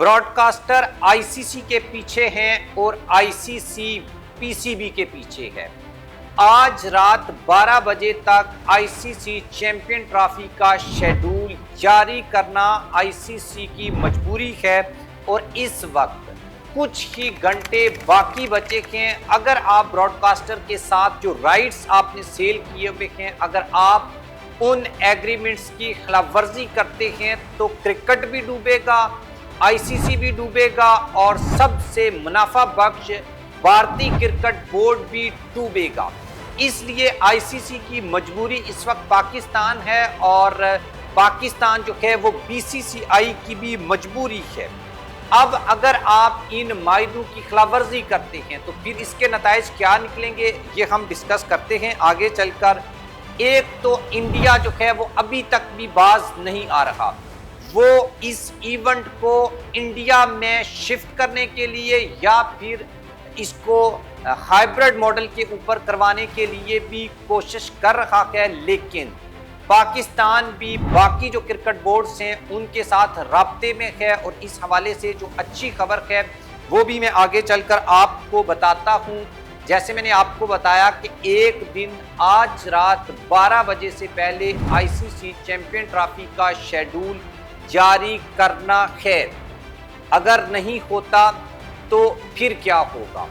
Broadcaster ICC के पीछे हैं और आईसीसी पीसीबी के पीछे है। आज रात 12 बजे तक आईसीसी चैंपियन ट्रॉफी का शेड्यूल जारी करना आईसीसी की मजबूरी है और इस वक्त कुछ ही घंटे बाकी बचे हैं। अगर आप ब्रॉडकास्टर के साथ जो राइट्स आपने सेल किए हुए हैं, अगर आप उन एग्रीमेंट्स की खिलाफवर्जी करते हैं तो क्रिकेट भी डूबेगा, आईसीसी भी डूबेगा और सबसे मुनाफा बख्श भारतीय क्रिकेट बोर्ड भी डूबेगा। इसलिए आईसीसी की मजबूरी इस वक्त पाकिस्तान है और पाकिस्तान जो है वो बीसीसीआई की भी मजबूरी है। अब अगर आप इन मायदों की खिलाफवर्जी करते हैं तो फिर इसके नताइज क्या निकलेंगे, ये हम डिस्कस करते हैं आगे चलकर। एक तो इंडिया जो है वो अभी तक भी बाज नहीं आ रहा, वो इस इवेंट को इंडिया में शिफ्ट करने के लिए या फिर इसको हाइब्रिड मॉडल के ऊपर करवाने के लिए भी कोशिश कर रहा है, लेकिन पाकिस्तान भी बाकी जो क्रिकेट बोर्ड्स हैं उनके साथ राब्ते में है और इस हवाले से जो अच्छी खबर है वो भी मैं आगे चलकर आपको बताता हूं। जैसे मैंने आपको बताया कि एक दिन आज रात 12 बजे से पहले आईसीसी चैंपियन ट्रॉफी का शेड्यूल जारी करना है। अगर नहीं होता तो फिर क्या होगा?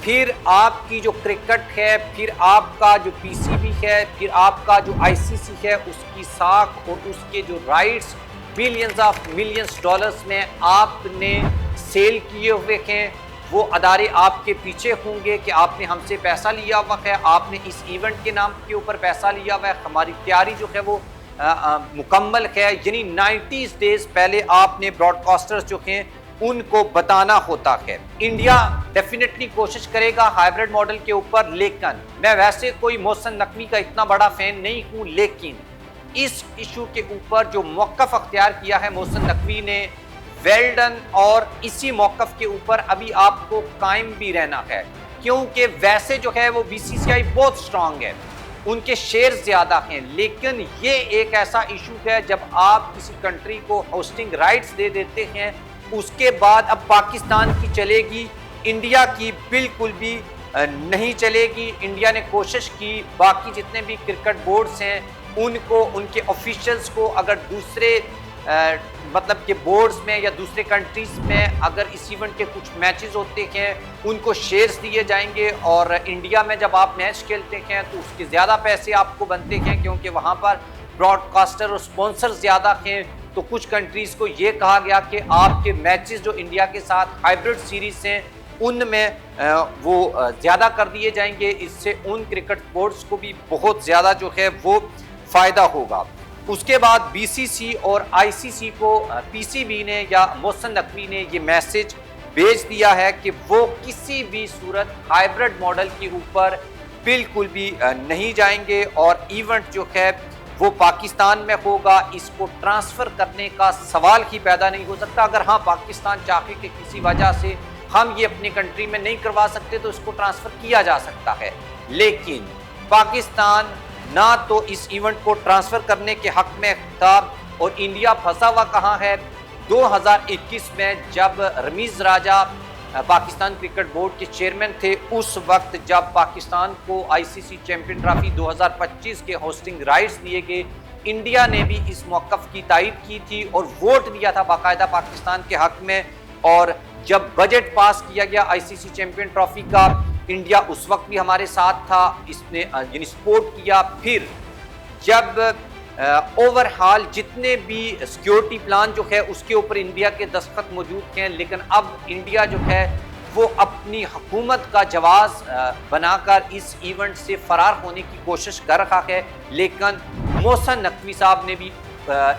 फिर आपकी जो क्रिकेट है, फिर आपका जो पीसीबी है, फिर आपका जो आईसीसी है, उसकी साख और उसके जो rights billions of millions dollars में आपने सेल किए हुए हैं, वो अदारे आपके पीछे होंगे कि आपने हमसे पैसा लिया हुआ है, आपने इस इवेंट के नाम के ऊपर पैसा लिया हुआ है, हमारी तैयारी जो है वो मुकम्मल है। यानी 90 डेज पहले आपने ब्रॉडकास्टर्स जो हैं उनको बताना होता है। इंडिया डेफिनेटली कोशिश करेगा हाइब्रिड मॉडल के ऊपर, लेकिन मैं वैसे कोई मोहसिन नकवी का इतना बड़ा फैन नहीं हूं, लेकिन इस इशू के ऊपर जो मौक़िफ़ अख्तियार किया है मोहसिन नकवी ने, वेल डन। और इसी मौक़िफ़ के ऊपर अभी आपको कायम भी रहना है, क्योंकि वैसे जो है वो बीसीसीआई बहुत स्ट्रांग है, उनके शेयर ज़्यादा हैं, लेकिन ये एक ऐसा इशू है जब आप किसी कंट्री को होस्टिंग राइट्स दे देते हैं, उसके बाद अब पाकिस्तान की चलेगी, इंडिया की बिल्कुल भी नहीं चलेगी। इंडिया ने कोशिश की, बाकी जितने भी क्रिकेट बोर्ड्स हैं उनको, उनके ऑफिशियल्स को, अगर दूसरे मतलब के बोर्ड्स में या दूसरे कंट्रीज़ में अगर इस इवेंट के कुछ मैचेस होते हैं उनको शेयर्स दिए जाएंगे और इंडिया में जब आप मैच खेलते हैं तो उसके ज़्यादा पैसे आपको बनते हैं, क्योंकि वहाँ पर ब्रॉडकास्टर और स्पॉन्सर ज़्यादा हैं। तो कुछ कंट्रीज़ को ये कहा गया कि आपके मैचेस जो इंडिया के साथ हाइब्रिड सीरीज़ हैं उनमें वो ज़्यादा कर दिए जाएंगे। इससे उन क्रिकेट बोर्ड्स को भी बहुत ज़्यादा जो है वो फ़ायदा होगा। उसके बाद बीसीसी और आईसीसी को पीसीबी ने या मोहसिन नकवी ने ये मैसेज भेज दिया है कि वो किसी भी सूरत हाइब्रिड मॉडल के ऊपर बिल्कुल भी नहीं जाएंगे और इवेंट जो है वो पाकिस्तान में होगा। इसको ट्रांसफ़र करने का सवाल ही पैदा नहीं हो सकता। अगर हाँ पाकिस्तान चाहे कि किसी वजह से हम ये अपनी कंट्री में नहीं करवा सकते तो इसको ट्रांसफ़र किया जा सकता है, लेकिन पाकिस्तान ना तो इस इवेंट को ट्रांसफ़र करने के हक़ में था। और इंडिया फंसा हुआ कहाँ है? 2021 में जब रमीज़ राजा पाकिस्तान क्रिकेट बोर्ड के चेयरमैन थे, उस वक्त जब पाकिस्तान को आईसीसी चैंपियन ट्रॉफी 2025 के होस्टिंग राइट्स दिए गए, इंडिया ने भी इस मौक़िफ़ की तायद की थी और वोट दिया था बाकायदा पाकिस्तान के हक़ में। और जब बजट पास किया गया आईसीसी चैंपियन ट्रॉफी का, इंडिया उस वक्त भी हमारे साथ था, इसने यानी सपोर्ट किया। फिर जब ओवरऑल जितने भी सिक्योरिटी प्लान जो है उसके ऊपर इंडिया के दस्तखत मौजूद हैं, लेकिन अब इंडिया जो है वो अपनी हुकूमत का जवाब बनाकर इस इवेंट से फरार होने की कोशिश कर रहा है। लेकिन मोहसिन नकवी साहब ने भी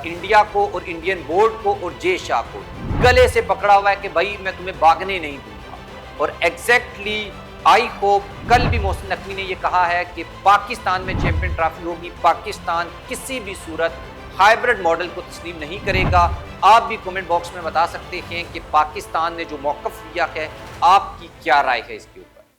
इंडिया को और इंडियन बोर्ड को और जे शाह को गले से पकड़ा हुआ है कि भाई मैं तुम्हें भागने नहीं दूंगा। और एग्जैक्टली आई होप कल भी मोहसिन नकवी ने यह कहा है कि पाकिस्तान में चैंपियन ट्रॉफी होगी, पाकिस्तान किसी भी सूरत हाइब्रिड मॉडल को तस्लीम नहीं करेगा। आप भी कमेंट बॉक्स में बता सकते हैं कि पाकिस्तान ने जो मौक़िफ़ लिया है आपकी क्या राय है इसके ऊपर।